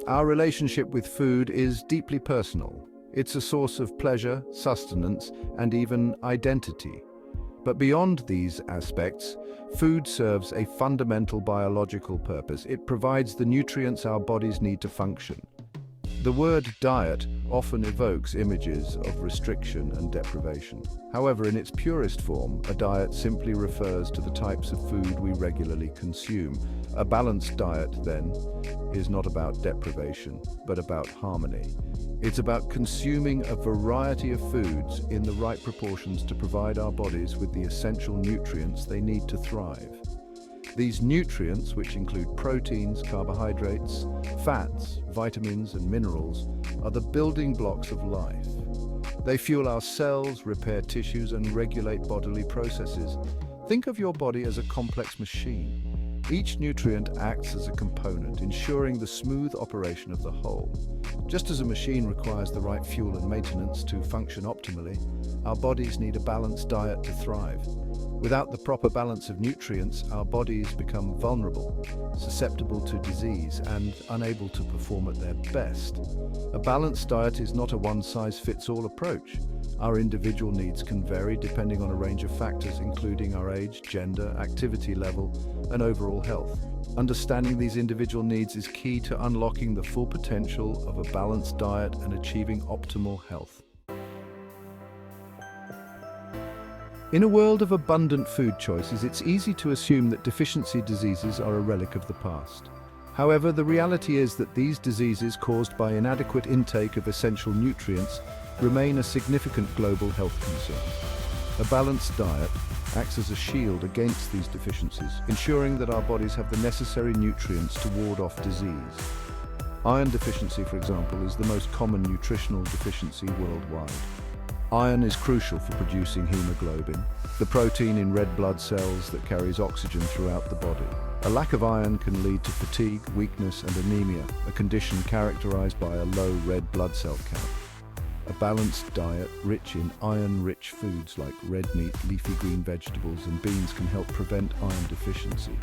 Our relationship with food is deeply personal. It's a source of pleasure, sustenance, and even identity. But beyond these aspects, food serves a fundamental biological purpose. It provides the nutrients our bodies need to function. The word diet often evokes images of restriction and deprivation. However, in its purest form, a diet simply refers to the types of food we regularly consume. A balanced diet, then, is not about deprivation, but about harmony. It's about consuming a variety of foods in the right proportions to provide our bodies with the essential nutrients they need to thrive. These nutrients, which include proteins, carbohydrates, fats, vitamins, and minerals, are the building blocks of life. They fuel our cells, repair tissues, and regulate bodily processes. Think of your body as a complex machine. Each nutrient acts as a component, ensuring the smooth operation of the whole. Just as a machine requires the right fuel and maintenance to function optimally, our bodies need a balanced diet to thrive. Without the proper balance of nutrients, our bodies become vulnerable, susceptible to disease, and unable to perform at their best. A balanced diet is not a one-size-fits-all approach. Our individual needs can vary depending on a range of factors, including our age, gender, activity level, and overall health. Understanding these individual needs is key to unlocking the full potential of a balanced diet and achieving optimal health. In a world of abundant food choices, it's easy to assume that deficiency diseases are a relic of the past. However, the reality is that these diseases caused by inadequate intake of essential nutrients remain a significant global health concern. A balanced diet acts as a shield against these deficiencies, ensuring that our bodies have the necessary nutrients to ward off disease. Iron deficiency, for example, is the most common nutritional deficiency worldwide. Iron is crucial for producing hemoglobin, the protein in red blood cells that carries oxygen throughout the body. A lack of iron can lead to fatigue, weakness, and anemia, a condition characterized by a low red blood cell count. A balanced diet rich in iron-rich foods like red meat, leafy green vegetables, and beans can help prevent iron deficiency.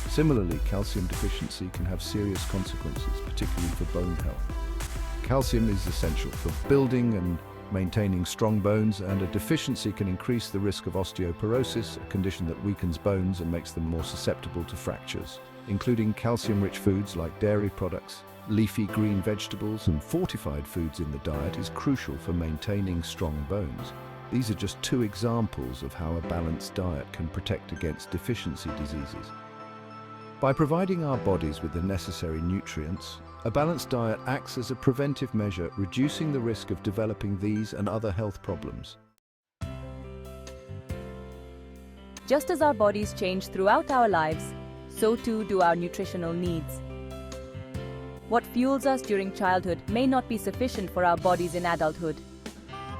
Similarly, calcium deficiency can have serious consequences, particularly for bone health. Calcium is essential for building and maintaining strong bones, and a deficiency can increase the risk of osteoporosis, a condition that weakens bones and makes them more susceptible to fractures. Including calcium-rich foods like dairy products, leafy green vegetables, and fortified foods in the diet is crucial for maintaining strong bones. These are just two examples of how a balanced diet can protect against deficiency diseases. By providing our bodies with the necessary nutrients, a balanced diet acts as a preventive measure, reducing the risk of developing these and other health problems. Just as our bodies change throughout our lives, so too do our nutritional needs. What fuels us during childhood may not be sufficient for our bodies in adulthood.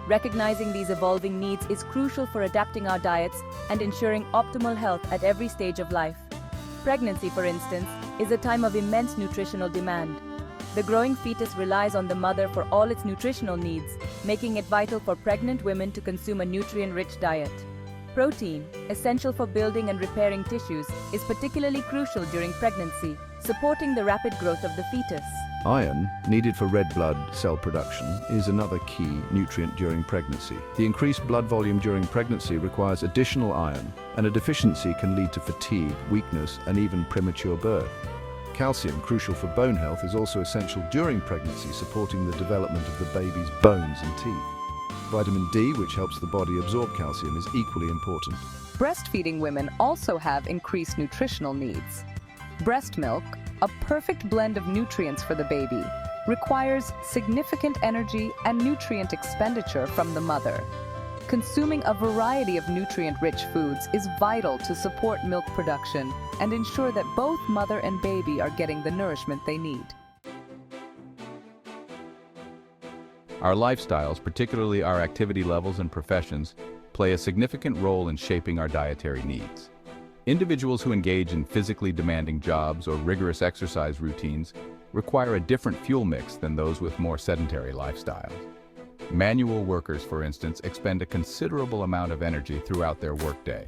Recognizing these evolving needs is crucial for adapting our diets and ensuring optimal health at every stage of life. Pregnancy, for instance, is a time of immense nutritional demand. The growing fetus relies on the mother for all its nutritional needs, making it vital for pregnant women to consume a nutrient-rich diet. Protein, essential for building and repairing tissues, is particularly crucial during pregnancy, supporting the rapid growth of the fetus. Iron, needed for red blood cell production, is another key nutrient during pregnancy. The increased blood volume during pregnancy requires additional iron, and a deficiency can lead to fatigue, weakness, and even premature birth. Calcium, crucial for bone health, is also essential during pregnancy, supporting the development of the baby's bones and teeth. Vitamin D, which helps the body absorb calcium, is equally important. Breastfeeding women also have increased nutritional needs. Breast milk, a perfect blend of nutrients for the baby, requires significant energy and nutrient expenditure from the mother. Consuming a variety of nutrient-rich foods is vital to support milk production and ensure that both mother and baby are getting the nourishment they need. Our lifestyles, particularly our activity levels and professions, play a significant role in shaping our dietary needs. Individuals who engage in physically demanding jobs or rigorous exercise routines require a different fuel mix than those with more sedentary lifestyles. Manual workers, for instance, expend a considerable amount of energy throughout their workday.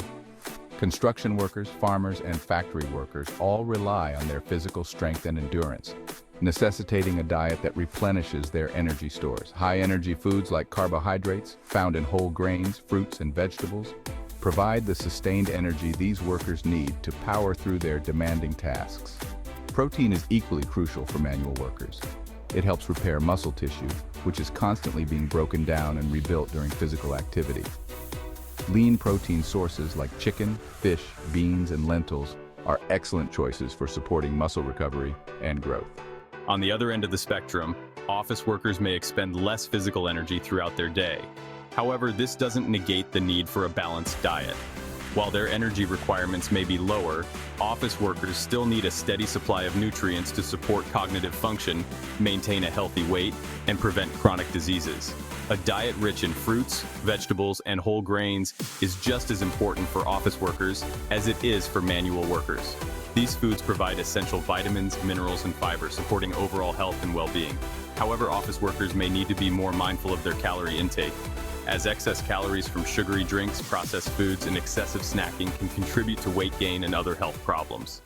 Construction workers, farmers, and factory workers all rely on their physical strength and endurance, necessitating a diet that replenishes their energy stores. High-energy foods like carbohydrates, found in whole grains, fruits, and vegetables, provide the sustained energy these workers need to power through their demanding tasks. Protein is equally crucial for manual workers. It helps repair muscle tissue, which is constantly being broken down and rebuilt during physical activity. Lean protein sources like chicken, fish, beans, and lentils are excellent choices for supporting muscle recovery and growth. On the other end of the spectrum, office workers may expend less physical energy throughout their day. However, this doesn't negate the need for a balanced diet. While their energy requirements may be lower, office workers still need a steady supply of nutrients to support cognitive function, maintain a healthy weight, and prevent chronic diseases. A diet rich in fruits, vegetables, and whole grains is just as important for office workers as it is for manual workers. These foods provide essential vitamins, minerals, and fiber, supporting overall health and well-being. However, office workers may need to be more mindful of their calorie intake, as excess calories from sugary drinks, processed foods, and excessive snacking can contribute to weight gain and other health problems.